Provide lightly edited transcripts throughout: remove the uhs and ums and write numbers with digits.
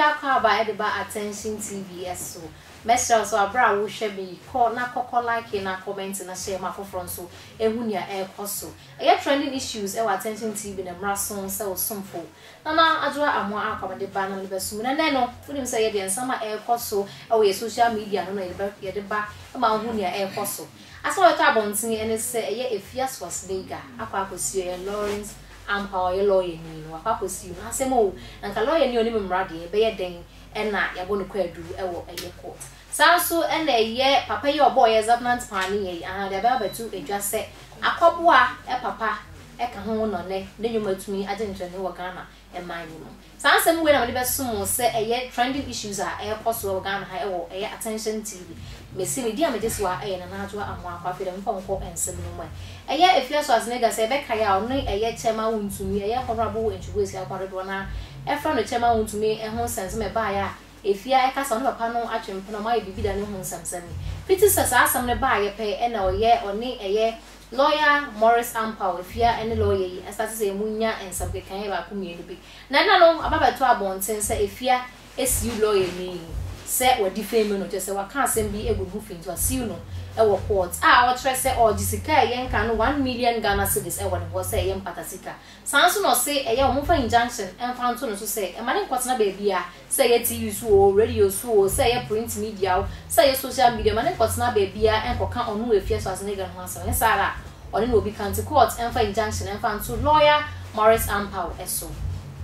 akwa ba e ba Attention TV so mesra so abra wo hwe bi call na kokko like na comment na share ma foforo so ehu nia e koso e trending issues e wa Attention TV na mrason se osomfo na adwa amwa akwa de ba na le besum na no funim se ye de nsama e koso e wo social media no ye de ba ma hu nia e koso aso we ka bontin ene se ye efias was dega akwa akosi ye Lawrence Ampaw ye lawyer ni no akwa akosi no asemo nka lawyer ni oni memrade be ye den ena yabo no kwadu ewo eye court sanso ena ye papa ye obo ye Zabnant Pani ye de ba betu edwa se akoboa papa ka ho no ne nyumatumi agentene wo Ghana mani no sansem we na me be sum se eye trending issues a koso Ghana ha ewo eye Attention TV mesi me dia me jeswa eye na najo amwa akwa fe dem fonko ensem no mo eye efiaso aznega se be kaya ono eye chema wuntumi eye honorable enchugwesi akwaredo na efra no chema wuntumi ho sense me ba ya efia e kasa no papa no atwempo na mai bibida no ho samsam fiti sasa asam ne ba ye pe na oye oni eye Lawyer Morris Ampaw efia ene lawyer yi asase se munya ensabke kan ba ku mienu bi na no ababeto abonten se efia esiu lawyer ni se wadi fame no se waka asem bi egugu finto asiu no e wo court wo tre se ogisika yen kan no 1 million Ghana cedis e woni bo se yen patasika sanso no se eye o mofa injunction enfa nto no so se e mane kwatena ba bia se ye TV so o radio so o se ye print media se ye social media mane kwatena ba bia enkoka onu efia so asnega no aso ne sara oni no bi county court enfa injunction enfa nto lawyer Morris Ampaw eso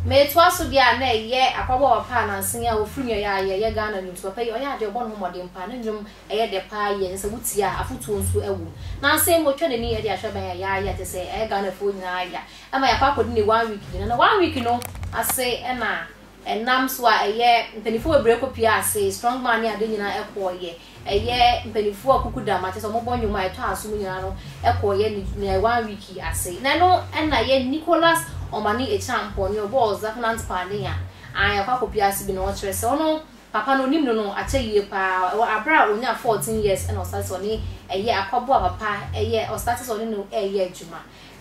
me to aso dia na ye akwabo papa na nsia ofrunyo ya ye Ghana ni to papa ye oya de obo no modern pa na ndwom eye de pa ye se wutia afutuo nso ewu na nsia mo twene ni ye de ahweba ya te se eye Ghana fo nyina ya ama ya papa de 1 week ni na 1 week no ase na enam so a eye mpenifo ebreko pia ase strong man ya de nyina ekoye eye mpenifo akukuda ma te so mo bonyo ma eto aso nyina no ekoye ni 1 week ase na no na ye Nicholas Omani echampo ni obo Zabnant Pani ya aya kwa kopia sibi no chere se ono papa no nim no acheyi pa abra onya 14 years and ostati oni eye akwabo papa eye ostati oni no eye adwuma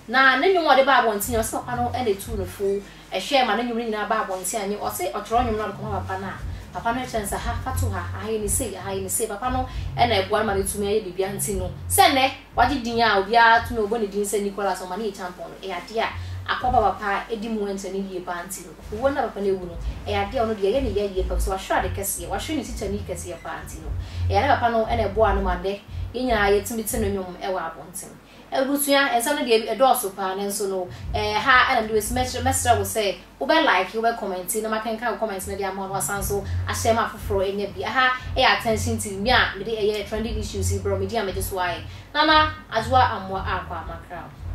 na nenwum ode ba abontin o se papa no ene tu no fu ehwe ma nenwum nyina ba abontin anye o se otro nwum no ko papa no chensa ha fatu ha ayi ni se papa no ene ebuan ma netumi aye bibia ntino se ne wagi din a obi a tu no obo ne din se Nicholas Omani echampo no e ade a akoba papa edi mu ntani die panti no wona papa ne wu no e ade ono de ye ne ye pa so ahwa de kese wahwe ni titani kese ya panti no e ade papa no ene bo anu made yinya yetimi tino nwom e wa abonten ebutua ensa no de edoso pa ne nso no ha ana do semester wo say wo be like wo be comment no makenka comment na de amon wasanso ahye ma foforo enya bi ha Attention TV mi a me de trending issues bro media me just why nana ajwa amwa akwa makra